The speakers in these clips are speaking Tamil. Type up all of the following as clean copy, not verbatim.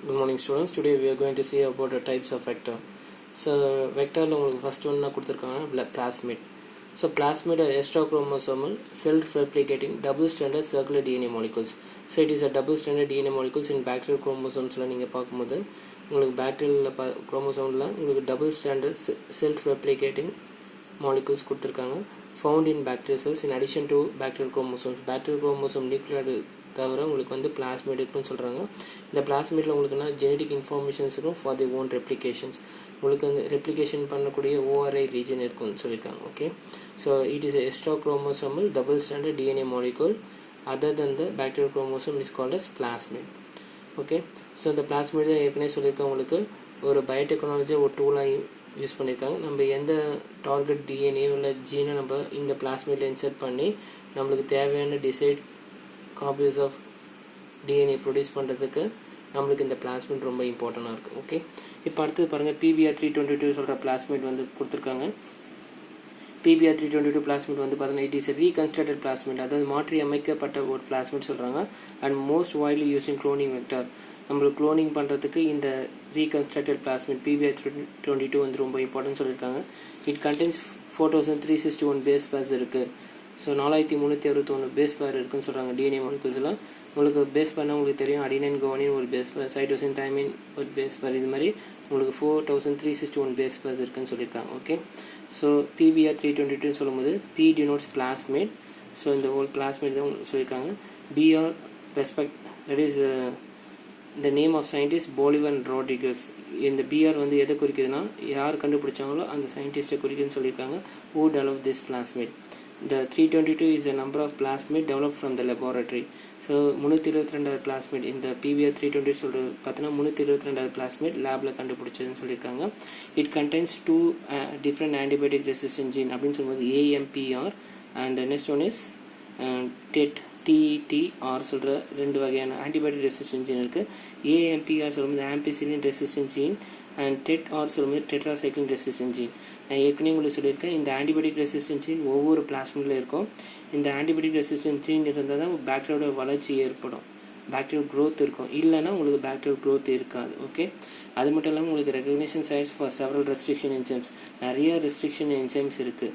Good morning students. Today we are going to see about the types of vector. So vector la உங்களுக்கு first one கொடுத்திருக்காங்க plasmid. So plasmid are extrachromosomal self-replicating double-stranded circular DNA molecules. So it is a double-stranded DNA molecules in bacterial chromosomes la நீங்க பாக்கும்போது உங்களுக்கு bacterial chromosome la உங்களுக்கு double-stranded self-replicating molecules கொடுத்திருக்காங்க found in bacterial cells in addition to bacterial chromosomes. Bacterial chromosome nuclear தவிர உங்களுக்கு வந்து plasmid இருக்குன்னு சொல்றாங்க. இந்த plasmidல உங்களுக்கு என்ன genetic informations இருக்கும் for their own replications. உங்களுக்கு அந்த replication பண்ணக்கூடிய ORI region இருக்குன்னு சொல்லிருக்காங்க. Okay, so it is a extrachromosomal double stranded DNA molecule other than the bacterial chromosome is called as plasmid. Okay, so the plasmid ஏற்கனவே சொல்லிருக்கேன் உங்களுக்கு ஒரு பயோடெக்னாலஜி ஒரு டூலா யூஸ் பண்ணிருக்காங்க. நம்ம எந்த டார்கெட் DNA உள்ள ஜீனை நம்ம இந்த plasmidல இன்சர்ட் பண்ணி நமக்கு தேவையான decide copies of DNA produce பண்ணுறதுக்கு நம்மளுக்கு இந்த பிளாஸ்மிட் ரொம்ப இம்பார்ட்டண்டாக இருக்குது. ஓகே, இப்போ அடுத்தது பாருங்கள் PBr322 சொல்கிற பிளாஸ்மிட் வந்து கொடுத்துருக்காங்க. PBr322 பிளாஸ்மிட் வந்து பார்த்தீங்கன்னா இட் இஸ் ரீகன்ஸ்ட்ரக்டட் பிளாஸ்மிட், அதாவது மாற்றி அமைக்கப்பட்ட ஒரு பிளாஸ்மிட் சொல்கிறாங்க. And most widely using cloning vector, நம்மளுக்கு க்ளோனிங் பண்ணுறதுக்கு இந்த ரீகன்ஸ்ட்ரக்டட் பிளாஸ்மிட் PBr322 வந்து ரொம்ப இம்பார்ட்டன்ட் சொல்லியிருக்காங்க. இட் கண்டென்ஸ் 4361 பேஸ் பேர்ஸ் இருக்குது. ஸோ 4361 பேஸ் பேர் இருக்குன்னு சொல்கிறாங்க டிஎன்ஏ மாலிகுல்ஸில். உங்களுக்கு பேஸ் பேர்னால் உங்களுக்கு தெரியும், அடினைன் குவானின் ஒரு பேஸ் பேர், சைட்டோசின் தைமின் ஒரு பேஸ் பேர், இது மாதிரி உங்களுக்கு 4361 பேஸ் பேர்ஸ் இருக்குன்னு சொல்லியிருக்காங்க. ஓகே, ஸோ PBr322 சொல்லும்போது P denotes plasmid. ஸோ இந்த ஹோல் பிளாஸ்மிட் தான் சொல்லியிருக்காங்க. BR respect that is the name of scientist Bolivar Rodriguez. இந்த BR வந்து எதை குறிக்குதுன்னா யார் கண்டுபிடிச்சாங்களோ அந்த சயின்டிஸ்ட்டை குறிக்குதுன்னு சொல்லியிருக்காங்க. Who developed this plasmid? The 322 is the number of plasmid developed from the laboratory. So 322 plasmid இந்த PBr322 சொல்ற பார்த்தனா 322 plasmid லேப்ல கண்டுபிடிச்சதுன்னு சொல்லிருக்காங்க. It contains two different antibiotic resistant gene அப்படினு சொல்லும்போது AMPR and next one is TETR சொல்ற ரெண்டு வகையான ஆன்டிபயோட்டிக் ரெசிஸ்டன்ட் ஜீன் இருக்கு. AMPR சொல்லும்போது ampicillin resistant gene and TETR சொல்லும்போது டெட்ராசைக்ளின் ரெசிஸ்டன்ட் ஜீன். நான் ஏற்கனவே உங்களுக்கு சொல்லியிருக்கேன், இந்த ஆன்டிபயோட்டிக் ரெசிஸ்டன்ட் ஜீன் ஒவ்வொரு பிளாஸ்மிட்ல இருக்கும். இந்த ஆன்டிபயோட்டிக் ரெசிஸ்டன்ட் ஜீன் இருந்தால் தான் பாக்டீரியோட வளர்ச்சி ஏற்படும், பாக்டீரியல் க்ரோத் இருக்கும். இல்லைன்னா உங்களுக்கு பாக்டீரியல் க்ரோத் இருக்காது. ஓகே, அது மட்டும் இல்லாமல் உங்களுக்கு recognition sites for several restriction enzymes, நிறைய ரெஸ்ட்ரிக்ஷன் என்சைம்ஸ் இருக்குது.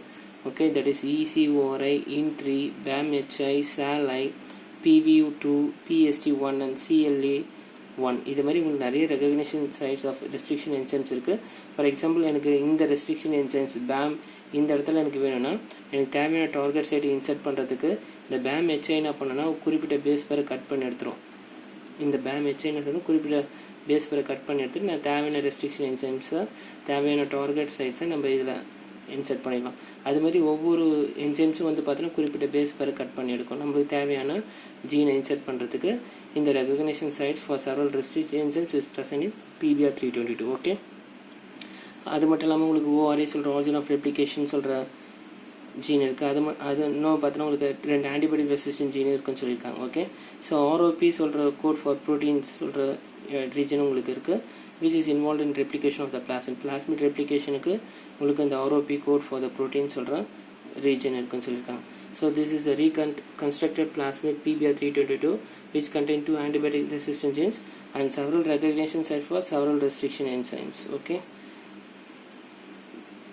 Okay, that is ECORI, IN3, BAMHI, SALI, PVU2, PST1 and CLA1. இது மாதிரி உங்களுக்கு நிறைய recognition sites of restriction enzymes இருக்குது. ஃபார் எக்ஸாம்பிள், எனக்கு இந்த ரெஸ்ட்ரிக்ஷன் என்சைம்ஸ் BAM இந்த இடத்துல எனக்கு வேணும்னா எனக்கு தேவையான டார்கெட் சைட்டை இன்சர்ட் பண்ணுறதுக்கு இந்த BAMHI என்ன பண்ணனா குறிப்பிட்ட பேஸ் பேரை கட் பண்ணி எடுத்துரும். இந்த BAMHI என்ன சொல்லணும், குறிப்பிட்ட பேஸ் பேரை கட் பண்ணி எடுத்துட்டு நான் தேவையான ரெஸ்ட்ரிக்ஷன் என்சைம்ஸை தேவையான டார்கெட் சைட்ஸை நம்ம இதில் இன்சர்ட் பண்ணிடலாம். அது மாதிரி ஒவ்வொரு என்சைம்ஸும் வந்து பார்த்தீங்கன்னா குறிப்பிட்ட பேஸ் பேரை கட் பண்ணி எடுக்கும். நம்மளுக்கு தேவையான ஜீனை இன்சர்ட் பண்ணுறதுக்கு இந்த recognition sites for several restriction enzymes is present in PBr322. Okay, அது மட்டும் இல்லாமல் உங்களுக்கு ORI சொல்கிற ஆரிஜின் ஆஃப் ரெப்ளிகேஷன் சொல்கிற ஜீன் இருக்குது. அது இன்னும் பார்த்தீங்கன்னா உங்களுக்கு 2 ஆன்டிபயோட்டிக் ரெசிஸ்டன்ட் ஜீன் இருக்குன்னு சொல்லியிருக்காங்க. ஓகே, ஸோ ROP சொல்கிற கோட் ஃபார் ப்ரோட்டீன்ஸ் சொல்கிற ரீஜன் உங்களுக்கு இருக்குது, which is involved in replication of the plasmid. Plasmid replicationக்கு உங்களுக்கு இந்த ROP code for the protein சொல்கிற region இருக்குன்னு சொல்லியிருக்காங்க. So this is a reconstructed plasmid PBr322 which contain 2 antibiotic resistant genes and several recognition sites for several restriction enzymes. Okay,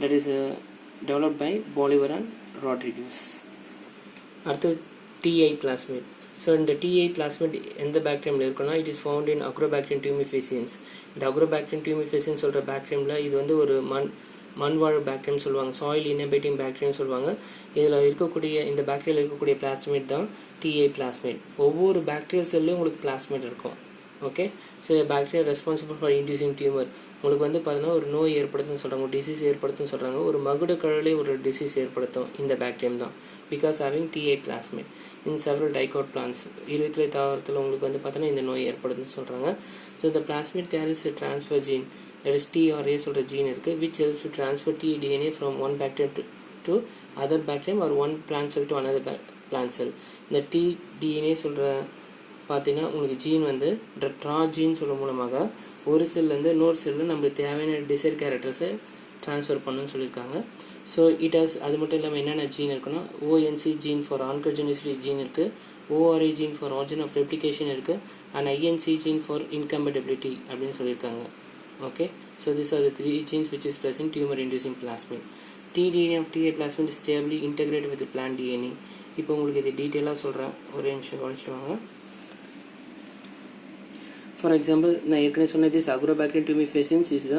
that is developed by Bolivar and Rodriguez. அடுத்து TI plasmid. ஸோ இந்த TI plasmid எந்த பாக்டீரியமில் இருக்குன்னா it is found in Agrobacterium tumefaciens. இந்த அக்ரோபாக்டீரியம் டியூமிஃபேசியன்ஸ் சொல்கிற பாக்டீரியமில் இது வந்து ஒரு மண்வாழ் பாக்டீரியம் சொல்லுவாங்க, சாயில் இனபேட்டிங் பாக்டீரியம் சொல்லுவாங்க. இதில் இருக்கக்கூடிய இந்த பாக்டீரியாவில் இருக்கக்கூடிய பிளாஸ்மிட் தான் TI plasmid. ஒவ்வொரு பாக்டீரியல் செல்லையும் உங்களுக்கு பிளாஸ்மிட் இருக்கும். Okay, so bacteria responsible for inducing tumour. உங்களுக்கு வந்து பார்த்தீங்கன்னா ஒரு நோய் ஏற்படுத்துன்னு சொல்கிறாங்க, டிசீஸ் ஏற்படுத்துன்னு சொல்கிறாங்க. ஒரு மகுட கழலே ஒரு டிசீஸ் ஏற்படுத்தும் இந்த பாக்டீரியம் தான், because having TI plasmid in several dicot plants. 23 தாவரத்தில் உங்களுக்கு வந்து பார்த்தீங்கன்னா இந்த நோய் ஏற்படுதுன்னு சொல்கிறாங்க. ஸோ இந்த plasmid carries transfer gene, that is TRA சொல்கிற ஜீன் இருக்குது, which helps to transfer tDNA from one bacterium to other bacterium or one plant cell to another plant cell. இந்த tDNA சொல்கிற பார்த்தீங்கன்னா உங்களுக்கு ஜீன் வந்து ட்ராஜீன் சொல்ல மூலமாக ஒரு செல்லேருந்து இன்னொரு செல்லில் நம்மளுக்கு தேவையான டிசைர் கேரக்டர்ஸை ட்ரான்ஸ்ஃபர் பண்ணணும்னு சொல்லியிருக்காங்க. ஸோ இட் ஹாஸ் அது மட்டும் இல்லாமல் என்னென்ன ஜீன் இருக்குன்னா ONC gene for oncogenicity gene இருக்குது, ORI gene for origin of replication இருக்குது, and INC gene for incompatibility அப்படின்னு சொல்லியிருக்காங்க. Okay, so this are the 3 genes which is present tumor inducing plasmid. tDNA of TA plasmid is stably integrated with the plant DNA. இப்போ உங்களுக்கு இது டீட்டெயிலாக சொல்கிறேன், ஒரு நிமிஷம் கவனிச்சுட்டு வாங்க. ஃபார் எக்ஸாம்பிள் நான் ஏற்கனவே சொன்னது Agrobacterium tumefaciens is the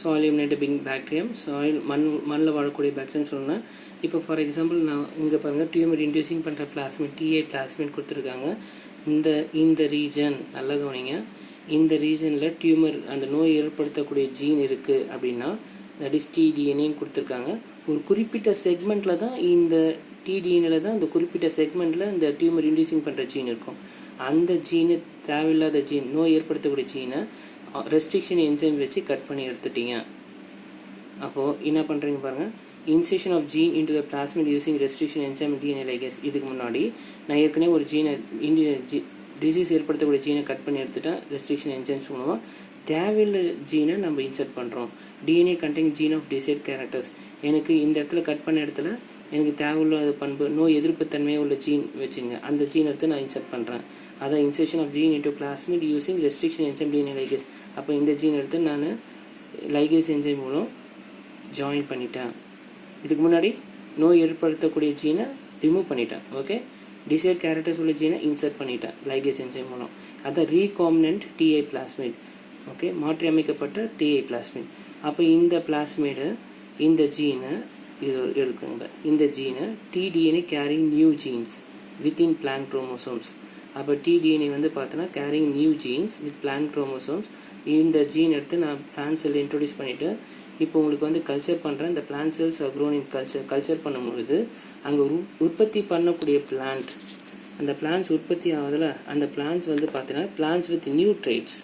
soil inhabiting bacterium, soil மண்ணில் வாழக்கூடிய பாக்டீரியம் சொன்னேன். இப்போ ஃபார் எக்ஸாம்பிள் நான் இங்கே பாருங்கள் டியூமர் இன்டியூசிங் பண்ணுற பிளாஸ்மிட் TA பிளாஸ்மிட் கொடுத்துருக்காங்க. இந்த ரீஜன் நல்லா கவனிங்க, இந்த ரீஜனில் டியூமர் அந்த நோய் ஏற்படுத்தக்கூடிய ஜீன் இருக்குது அப்படின்னா தட் இஸ் tDNAன்னு கொடுத்துருக்காங்க. ஒரு குறிப்பிட்ட செக்மெண்ட்டில் தான் இந்த tDNAவில் தான் இந்த குறிப்பிட்ட செக்மெண்ட்டில் இந்த டியூமர் இன்டியூசிங் பண்ணுற ஜீன் இருக்கும். அந்த ஜீனு தேவையில்லாத ஜீன், நோய் ஏற்படுத்தக்கூடிய ஜீனை ரெஸ்ட்ரிக்ஷன் என்சைம் வச்சு கட் பண்ணி எடுத்துட்டீங்க. அப்போது என்ன பண்ணுறீங்க பாருங்கள், insertion of gene into the plasmid using restriction enzyme DNA ligase. இதுக்கு முன்னாடி நான் ஏற்கனவே ஒரு ஜீனை டிசீஸ் ஏற்படுத்தக்கூடிய ஜீனை கட் பண்ணி எடுத்துட்டேன் ரெஸ்ட்ரிக்ஷன் என்சைம்ஸ் மூலமாக. தேவையில்லை ஜீனை நம்ம இன்சர்ட் பண்ணுறோம். DNA contain gene of desired characters. எனக்கு இந்த இடத்துல கட் பண்ண இடத்துல எனக்கு தேவையுள்ள பண்பு நோய் எதிர்ப்பு தன்மையை உள்ள ஜீன் வச்சுங்க, அந்த ஜீன் எடுத்து நான் இன்சர்ட் பண்ணுறேன். அதான் insertion of gene into plasmid using restriction enzyme DNA ligase. அப்போ இந்த ஜீன் எடுத்து நான் லைகேஸ் என்சைம் மூலம் ஜாயின் பண்ணிட்டேன். இதுக்கு முன்னாடி நோய் ஏற்படுத்தக்கூடிய ஜீனை ரிமூவ் பண்ணிட்டேன். ஓகே, டிசைட் கேரக்டர்ஸ் உள்ள ஜீனை இன்சர்ட் பண்ணிட்டேன் லைகேஸ் என்சைம் மூலம். அதான் ரீகாம்பினன்ட் TA பிளாஸ்மிட். ஓகே, மாற்றி அமைக்கப்பட்ட TA பிளாஸ்மிட். அப்போ இந்த பிளாஸ்மிடு இந்த ஜீனை இது இருக்குங்க, இந்த ஜீனை tDNA carrying new genes within plant chromosomes. அப்போ tDNA வந்து பார்த்தோன்னா carrying new genes with plant chromosomes. இந்த ஜீன் எடுத்து நான் பிளான்ட் செல்லை இன்ட்ரோடியூஸ் பண்ணிவிட்டு இப்போ உங்களுக்கு வந்து கல்ச்சர் பண்ணுறேன். இந்த plant cells are grown in culture பண்ணும்பொழுது அங்கே உற்பத்தி பண்ணக்கூடிய பிளான்ட், அந்த பிளான்ஸ் உற்பத்தி ஆகுதுல, அந்த பிளான்ஸ் வந்து பார்த்தீங்கன்னா plants with new traits,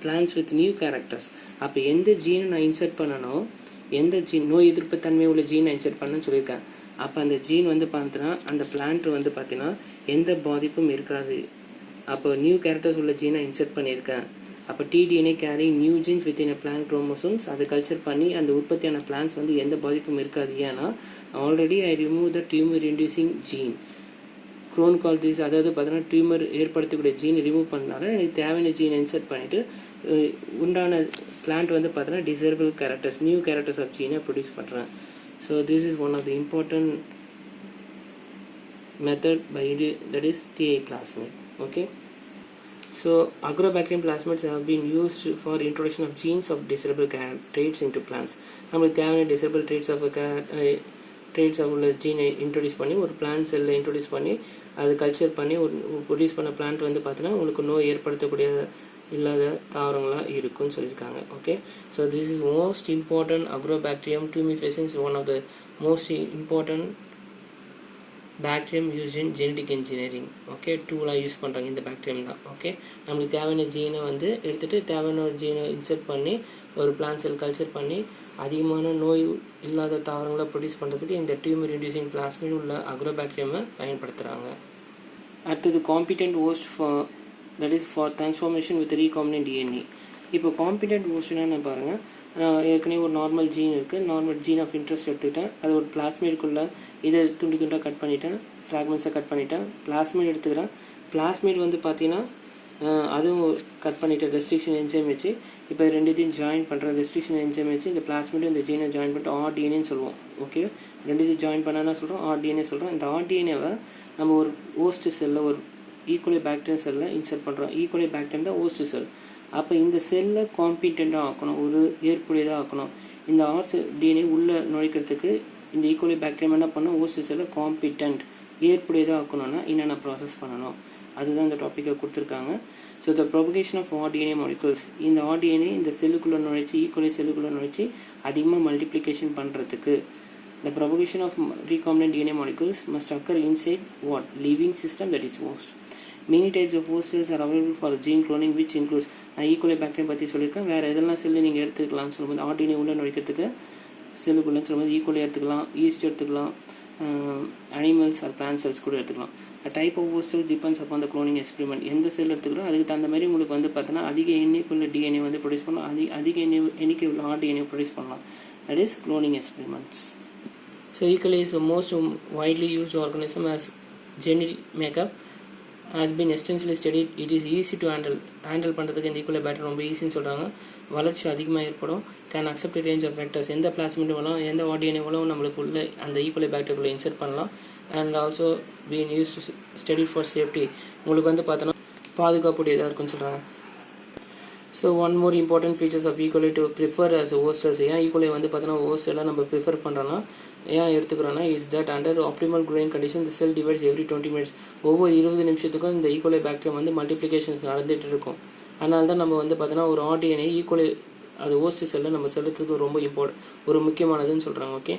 plants with new characters. அப்போ எந்த ஜீனை நான் இன்சர்ட் பண்ணணும், எந்த ஜீன் நோய் எதிர்ப்பு தன்மை உள்ள ஜீனை இன்சர்ட் பண்ணணும்னு சொல்லியிருக்கேன். அப்போ அந்த ஜீன் வந்து பார்த்தீங்கன்னா அந்த பிளான்ட் வந்து பார்த்தீங்கன்னா எந்த பாதிப்பும் இருக்காது. அப்போ நியூ கேரக்டர்ஸ் உள்ள ஜீனை இன்சர்ட் பண்ணியிருக்கேன். அப்போ tDNA carrying new genes within a plant chromosomes. அதை கல்ச்சர் பண்ணி அந்த உற்பத்தியான பிளான்ஸ் வந்து எந்த பாதிப்பும் இருக்காது. ஏன்னா already I remove the tumour inducing gene grown call this. அதாவது பார்த்தீங்கன்னா டியூமர் ஏற்படுத்தக்கூடிய ஜீன் ரிமூவ் பண்ணனால எனக்கு தேவையான ஜீனை இன்சர்ட் பண்ணிவிட்டு உண்டான பிளான்ட் வந்து பார்த்தீங்கன்னா desirable characters, new characters of ஜீனை ப்ரொடியூஸ் பண்ணுறேன். So this is one of the important method by that is TA plasmid. Okay, so agrobacterium plasmids have been used for introduction of genes of desirable traits into plants. நம்மளுக்கு தேவையான desirable traits of ட்ரேட்ஸ் உள்ள ஜீனை இன்ட்ரடியூஸ் பண்ணி ஒரு பிளான்ட் செல்லை இன்ட்ரடியூஸ் பண்ணி அது கல்ச்சர் பண்ணி ஒரு ப்ரொடியூஸ் பண்ண பிளான்ட் வந்து பார்த்தீங்கன்னா உங்களுக்கு நோய் ஏற்படுத்தக்கூடிய இல்லாத தாவரங்களாக இருக்குன்னு சொல்லியிருக்காங்க. Okay, so this is most important. Agrobacterium tumefaciens one of the most important bacterium use in genetic engineering. Okay, டூலாக யூஸ் பண்ணுறாங்க இந்த பாக்டீரியம் தான். ஓகே, நம்மளுக்கு தேவையான ஜீனை வந்து எடுத்துகிட்டு தேவையான ஒரு ஜீனை இன்சர்ட் பண்ணி ஒரு பிளான்ட் செல் கல்ச்சர் பண்ணி அதிகமான நோய் இல்லாத தாவரங்களை ப்ரொடியூஸ் பண்ணுறதுக்கு இந்த டியூமர் இன்டியூசிங் பிளாஸ்மிட் உள்ள அக்ரோபாக்டீரியமை பயன்படுத்துகிறாங்க. அடுத்தது competent host that is for transformation with recombinant DNA. இப்போ காம்பிடென்ட் ஹோஸ்ட்னா பாருங்கள், ஏற்கனவே ஒரு நார்மல் ஜீன் இருக்குது, நார்மல் ஜீன் ஆஃப் இன்ட்ரெஸ்ட் எடுத்துக்கிட்டேன், அது ஒரு பிளாஸ்மிட்குள்ளே இதை துண்டாக கட் பண்ணிட்டேன், ஃப்ராக்மெண்ட்ஸை கட் பண்ணிட்டேன், பிளாஸ்மிட் எடுத்துக்கிறேன். பிளாஸ்மிட் வந்து பார்த்தீங்கன்னா அதுவும் கட் பண்ணிவிட்டு ரெஸ்ட்ரிக்ஷன் என்சைம் வச்சு இப்போ ரெண்டுத்தையும் ஜாயின் பண்ணுறேன். ரெஸ்ட்ரிக்ஷன் என்சைம் வச்சு இந்த பிளாஸ்மிட் இந்த ஜீனை ஜாயின் பண்ணிட்டு RDNAன்னு சொல்லுவோம். ஓகே, ரெண்டுத்தையும் ஜாயின் பண்ணால் சொல்கிறோம் RDNA சொல்கிறோம். இந்த RDNAவை நம்ம ஒரு ஹோஸ்ட் செல்லில் ஒரு ஈக்குவலி பாக்டீரியம் செல்லில் இன்சர்ட் பண்ணுறோம். ஈக்குவலி பாக்டீரியம் தான் ஹோஸ்ட் செல். அப்போ இந்த செல்லை காம்பிட்டண்ட்டாக ஆக்கணும், ஒரு ஏற்புடையதாக ஆக்கணும். இந்த RDNA உள்ளே நுழைக்கிறதுக்கு இந்த ஈக்குவலி பாக்டீரியம் என்ன பண்ணணும், ஹோஸ்ட் செல்லை காம்பிட்டன்ட் ஏற்புடையதாக ஆக்கணும்னா என்னென்ன ப்ராசஸ் பண்ணணும், அதுதான் இந்த டாப்பிக்கை கொடுத்துருக்காங்க. So the propagation of RDNA molecules, இந்த RDNA இந்த செல்லுக்குள்ளே நுழைச்சி ஈக்குவலி செல்லுக்குள்ளே நுழைச்சி அதிகமாக மல்டிப்ளிகேஷன் பண்ணுறதுக்கு the propagation of recombinant DNA molecules must occur inside what? Living system, that is host. Many types of host cells are available for gene cloning which includes equally bacterium பற்றி சொல்லியிருக்கேன். வேறு எதெல்லாம் செல்லு நீங்கள் எடுத்துக்கலாம்னு சொல்லும்போது RDNA உள்ள நுழைக்கிறதுக்கு செல்லுக்குள்ளேன்னு சொல்லும்போது ஈக்குவலி எடுத்துக்கலாம், ஈஸ்ட் எடுத்துக்கலாம், அனிமல்ஸ் ஆர் பிளான்ட் செல்ஸ் கூட எடுத்துக்கலாம். Type of host cell depends upon the cloning experiment. எந்த செல் எடுத்துக்கிறோம் அதுக்கு தகுந்த மாதிரி உங்களுக்கு வந்து பார்த்தோன்னா அதிக எண்ணிக்கை உள்ள DNA வந்து ப்ரொடியூஸ் பண்ணலாம், அதிக எண்ணிக்கை உள்ள RDNA ப்ரொடியூஸ் பண்ணலாம். that is cloning experiments. So E. coli is the most widely used organism as genetic makeup has been extensively studied. It is easy to handle பண்ணுறதுக்கு இந்த E. coli bacteria ரொம்ப ஈஸின்னு சொல்கிறாங்க. வளர்ச்சி அதிகமாக ஏற்படும். Can accept a range of vectors. எந்த பிளாஸ்மிட் வளம் எந்த RDNA வளம் நம்மளுக்கு உள்ள அந்த E. coli bacteria இன்சர்ட் பண்ணலாம். And also being used to study for safety. உங்களுக்கு வந்து பார்த்தோன்னா பாதுகாப்புடையதாக இருக்குன்னு சொல்கிறாங்க. So one more important features of E. coli to prefer as a hostess. ஏன் E. coli வந்து பார்த்தோன்னா ஹோஸ்ட் எல்லாம் நம்ம ப்ரிஃபர் பண்ணுறோன்னா ஏன் எடுத்துக்கிறோன்னா is that under optimal growing condition the cell divides every 20 minutes. ஒவ்வொரு 20 நிமிஷத்துக்கும் இந்த E. coli பாக்டீரியா வந்து மல்டிப்ளிகேஷன்ஸ் நடந்துகிட்டு இருக்கும். அதனால தான் நம்ம வந்து பார்த்தோன்னா ஒரு RDNA E. coli அது ஹோஸ்ட் செல்லில் நம்ம செலுத்துறதுக்கு ரொம்ப ஒரு முக்கியமானதுன்னு சொல்கிறாங்க. Okay,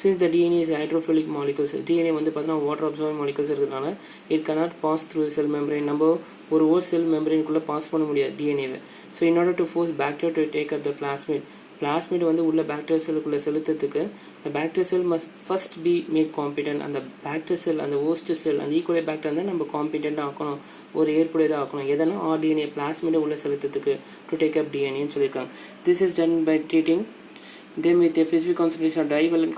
since the DNA is hydrophilic molecules. DNA வந்து பார்த்தீங்கன்னா வாட்டர் அப்சார்பிங் மாலிகூல்ஸ் இருக்கிறதுனால it cannot pass through cell membrane. நம்ம ஒரு ஹோஸ்ட் செல் மெம்பரேனுக்குள்ளே பாஸ் பண்ண முடியாது டிஎன்ஏவை. So in order to force bacteria to take up the plasmid வந்து உள்ள பாக்டீரியா செல்லுக்குள்ளே செலுத்துறதுக்கு the bacterial cell must first be made competent. அந்த பாக்டீரியா செல் அந்த ஹோஸ்ட் செல் அந்த E. coli பாக்டீரியா வந்து நம்ம காம்பிடென்ட்டாக ஆக்கணும், ஒரு ஏற்புடையதாக ஆக்கணும். எதனா RDNA பிளாஸ்மிட்டை உள்ள செலுத்துறதுக்கு டு டேக் அப் டிஎன்ஏன்னு சொல்லியிருக்காங்க. This is done by treating them with a specific concentration of divalent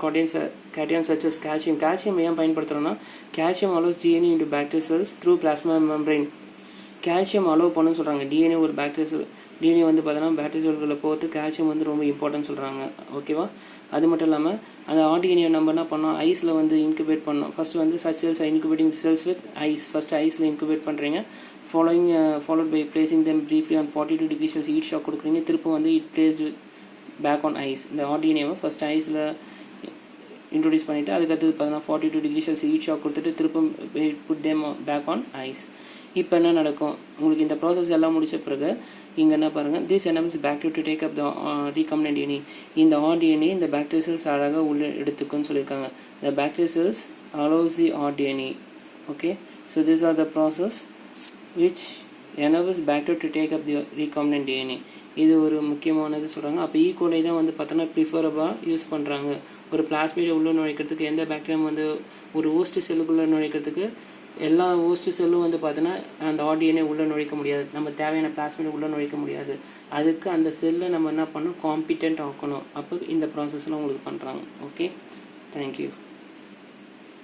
cations such as calcium. Calcium ஏன் பயன்படுத்துகிறோன்னா calcium allows DNA into bacterial cells through plasma membrane. calcium allow பண்ணுன்னு சொல்கிறாங்க. DNA ஒரு DNA வந்து பார்த்தோன்னா பேக்டீரியா செல்களில் போகிறது கால்சியம் வந்து ரொம்ப இம்பார்ட்டன்ட் சொல்கிறாங்க. ஓகேவா? அது மட்டும் இல்லாமல் அந்த RDNA நம்ம என்ன பண்ணோம், ஐஸில் வந்து இன்குபேட் பண்ணோம். ஃபஸ்ட்டு வந்து such cells incubating cells with ice. First ஐஸில் இன்குபேட் பண்ணுறீங்க. Followed by placing them briefly on 42 degrees Celsius heat shock கொடுக்குறீங்க. திரும்ப வந்து it placed back on ice. இந்த RDNAவை ஃபஸ்ட் ஐஸில் இன்ட்ரடியூஸ் பண்ணிவிட்டு அதுக்கடுத்து பார்த்தீங்கன்னா 42 degrees Celsius ஹீட் ஷாக் கொடுத்துட்டு திரும்ப put them back on ice. இப்போ என்ன நடக்கும், உங்களுக்கு இந்த ப்ராசஸ் எல்லாம் முடிச்ச பிறகு இங்கே என்ன பாருங்கள், this enables bacteria to take up the recombinant DNA. இந்த RDNA இந்த bacterial cells அழகாக உள்ள எடுத்துக்குன்னு சொல்லியிருக்காங்க. The bacterial cells allows the RDNA. Okay, so these are the process which enables bacteria to take up the recombinant DNA. இது ஒரு முக்கியமானது சொல்கிறாங்க. அப்போ E. coli தான் வந்து பார்த்தோன்னா ப்ரிஃபரபாக யூஸ் பண்ணுறாங்க. ஒரு பிளாஸ்மிடை உள்ளே நுழைக்கிறதுக்கு எந்த பாக்டீரியா வந்து ஒரு ஹோஸ்ட் செல்லுக்குள்ளே நுழைக்கிறதுக்கு எல்லா ஹோஸ்ட் செல்லும் வந்து பார்த்தோன்னா அந்த RDNA உள்ளே நுழைக்க முடியாது, நம்ம தேவையான பிளாஸ்மிடை உள்ளே நுழைக்க முடியாது. அதுக்கு அந்த செல்லை நம்ம என்ன பண்ணணும், காம்பிடென்ட் ஆக்கணும். அப்போ இந்த ப்ராசஸ்லாம் உங்களுக்கு பண்ணுறாங்க. Okay, thank you.